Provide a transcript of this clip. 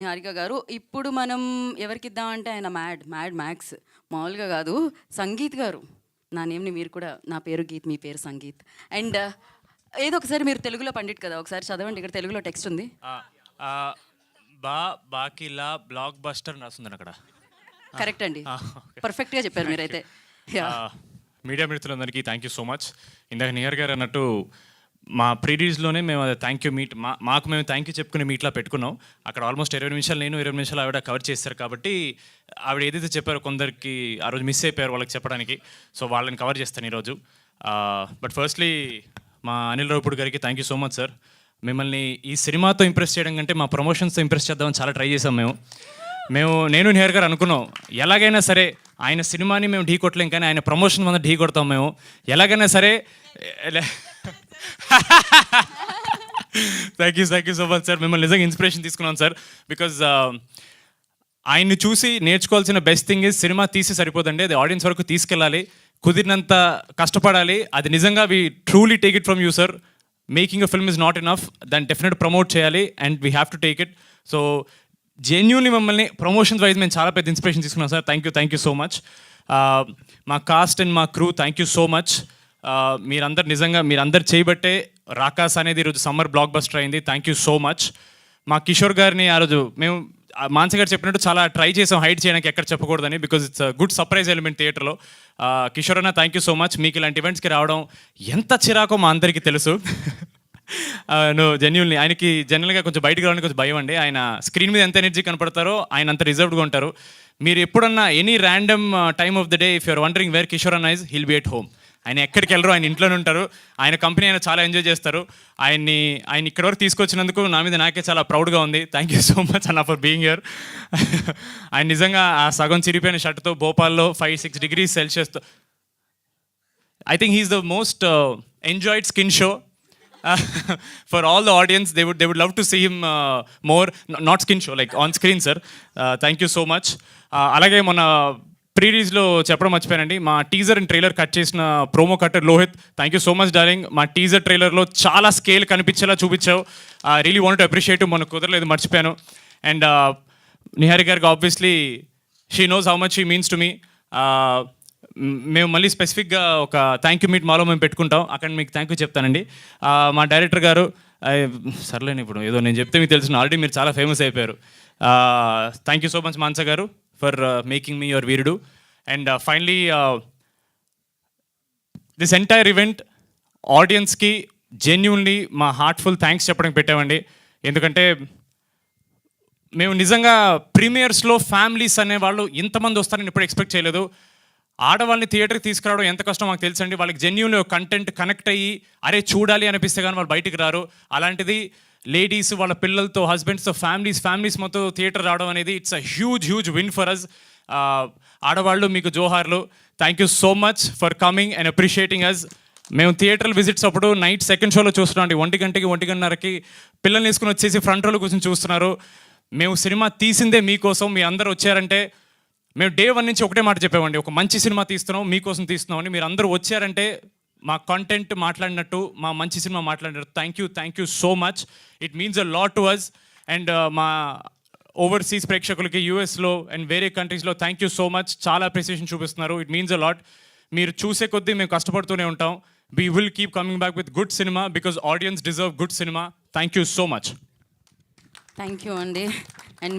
హారిక గారు, ఇప్పుడు మనం ఎవరికిద్దామంటే ఆయన మ్యాడ్ మ్యాక్స్ మామూలుగా కాదు. సంగీత్ గారు, నా నేమ్ని మీరు కూడా, నా పేరు గీత్, మీ పేరు సంగీత్. అండ్ ఏదో ఒకసారి మీరు తెలుగులో పండిట్ కదా, ఒకసారి చదవండి. ఇక్కడ తెలుగులో టెక్స్ట్ ఉంది. బాకిలా బ్లాక్ బస్టర్ అని రాస్తుంది అక్కడ. కరెక్ట్ అండి, పర్ఫెక్ట్గా చెప్పారు మీరైతే. మీడియా మిత్రులందరికీ థ్యాంక్ యూ సో మచ్. ఇందాక నియర్ గారు అన్నట్టు మా ప్రీడీస్లోనే మేము అది థ్యాంక్ యూ మీట్ మాకు మేము థ్యాంక్ యూ చెప్పుకునే మీట్లా పెట్టుకున్నాం. అక్కడ ఆల్మోస్ట్ 20 నిమిషాలు నేను, 20 నిమిషాలు ఆవిడ కవర్ చేస్తారు. కాబట్టి ఆవిడ ఏదైతే చెప్పారో కొందరికి ఆ రోజు మిస్ అయిపోయారు వాళ్ళకి చెప్పడానికి. సో వాళ్ళని కవర్ చేస్తాను ఈరోజు. బట్ ఫస్ట్లీ మా అనిల్ రావుపూడి గారికి thank you so much sir. మిమ్మల్ని ఈ సినిమాతో ఇంప్రెస్ చేయడం కంటే మా ప్రమోషన్స్తో ఇంప్రెస్ చేద్దామని చాలా ట్రై చేసాం నేను నియర్ గారు అనుకున్నాం ఎలాగైనా సరే ఆయన సినిమాని మేము ఢీ కొట్టలేం, కానీ ఆయన ప్రమోషన్ మీద ఢీ కొడతాం మేము ఎలాగైనా సరే. Thank you so much sir. మిమ్మల్ని నిజంగా ఇన్స్పిరేషన్ తీసుకున్నాం సార్. బికాజ్ ఆయన్ని చూసి నేర్చుకోవాల్సిన బెస్ట్ థింగ్ ఇస్ సినిమా తీసి సరిపోదండి, అది ఆడియన్స్ వరకు తీసుకెళ్ళాలి, కుదిరినంత కష్టపడాలి. అది నిజంగా we truly take it from you sir. Making a film is not enough, దాన్ని డెఫినెట్ ప్రమోట్ చేయాలి and we have to take it. So genuinely మమ్మల్ని ప్రమోషన్స్ వైజ్ మేము చాలా పెద్ద ఇన్స్పిరేషన్ తీసుకున్నాం sir. Thank you so much. మా cost and మా crew thank you so much. మీరందరు చేయబట్టే రాకాస్ అనేది ఈరోజు సమ్మర్ బ్లాక్ బస్టర్ అయింది. Thank you so much. మా కిషోర్ గారిని ఆ రోజు మేము మాన్స గారు చెప్పినట్టు చాలా ట్రై చేసాం హైడ్ చేయడానికి, ఎక్కడ చెప్పకూడదని, because it's good surprise element థియేటర్లో. కిషోర్ అన్న థ్యాంక్ యూ సో మచ్. మీకు ఇలాంటి ఈవెంట్స్కి రావడం ఎంత చిరాకో మా అందరికీ తెలుసు. జెన్యున్లీ ఆయనకి జనరల్గా కొంచెం బయటకు రావడానికి కొంచెం భయం అండి. ఆయన స్క్రీన్ మీద ఎంత ఎనర్జీ కనపడతారో ఆయన అంత రిజర్వ్డ్గా ఉంటారు. మీరు ఎప్పుడన్నా any random time of the day if you're wondering where Kishore anna is, he'll be at home. ఆయన ఎక్కడికి వెళ్ళరు, ఆయన ఇంట్లోనే ఉంటారు. ఆయన కంపెనీ ఆయన చాలా ఎంజాయ్ చేస్తారు. ఆయన ఇక్కడ వరకు తీసుకొచ్చినందుకు నా మీద నాకే చాలా ప్రౌడ్గా ఉంది. థ్యాంక్ యూ సో మచ్ అన్న ఫర్ బీయింగ్ హియర్. ఆయన నిజంగా ఆ సగం చిరిగిపోయిన షర్ట్తో భోపాల్లో 5-6 degrees Celsiusతో, I think he's the most enjoyed skin show for all the audience. They would love to see him more, not skin show, like on screen sir. Thank you so much. అలాగే మొన్న ప్రీరీస్లో చెప్పడం మర్చిపోయానండి, మా teaser and trailer cut చేసిన promo cutter Lohith, thank you so much darling. మా teaser ట్రైలర్లో చాలా scale కనిపించేలా చూపించావు. Really want to appreciate. మనకు కుదరలేదు, మర్చిపోయాను. అండ్ నిహారి గారికి obviously she knows how much she means to me. మేము మళ్ళీ స్పెసిఫిక్గా ఒక థ్యాంక్ యూ మీట్ మాలో మేము పెట్టుకుంటాం, అక్కడ మీకు థ్యాంక్ యూ చెప్తానండి. మా డైరెక్టర్ గారు, సర్లేని ఇప్పుడు ఏదో నేను చెప్తే మీకు తెలుసు, ఆల్రెడీ మీరు చాలా ఫేమస్ అయిపోయారు. థ్యాంక్ యూ సో మచ్ మాన్స గారు for making me your Veerudu. And finally this entire event ఆడియన్స్కి జెన్యూన్లీ మా హార్ట్ఫుల్ థ్యాంక్స్ చెప్పడానికి పెట్టామండి. ఎందుకంటే మేము నిజంగా ప్రీమియర్స్లో ఫ్యామిలీస్ అనేవాళ్ళు ఇంతమంది వస్తారని ఎప్పుడు ఎక్స్పెక్ట్ చేయలేదు. ఆడవాళ్ళని థియేటర్కి తీసుకురావడం ఎంత కష్టం మాకు తెలుసండి. వాళ్ళకి జెన్యూన్లీ కంటెంట్ కనెక్ట్ అయ్యి అరే చూడాలి అనిపిస్తే కానీ వాళ్ళు బయటికి రారు. అలాంటిది లేడీస్ వాళ్ళ పిల్లలతో, హస్బెండ్స్తో, ఫ్యామిలీస్ మొత్తం థియేటర్ రావడం అనేది it's a huge win for us. ఆడవాళ్ళు మీకు జోహార్లు. Thank you so much for coming and appreciating us. మేము థియేటర్ విజిట్స్ అప్పుడు నైట్ సెకండ్ షోలో చూస్తున్నాం అండి, 1 గంటకి 1:30కి పిల్లల్ని వేసుకుని వచ్చేసి ఫ్రంట్ రోలో కూర్చొని చూస్తున్నారు. మేము సినిమా తీసిందే మీకోసం, మీ అందరూ వచ్చారంటే మేము డే 1 నుంచి ఒకటే మాట చెప్పామండి, ఒక మంచి సినిమా తీస్తున్నాం, మీకోసం తీస్తున్నాం అని. మీరు అందరూ వచ్చారంటే మా కంటెంట్ మాట్లాడినట్టు, మా మంచి సినిమా మాట్లాడినట్టు. Thank you so much. It means a lot to us. And మా ఓవర్సీస్ ప్రేక్షకులకి యూఎస్లో అండ్ వేరే కంట్రీస్లో థ్యాంక్ యూ సో మచ్. చాలా అప్రిసియేషన్ చూపిస్తున్నారు. It means a lot. మీరు చూసే కొద్దీ మేము కష్టపడుతూనే ఉంటాం. We will keep coming back with good cinema because audience deserve good cinema. Thank you so much. Thank you అండి. అండ్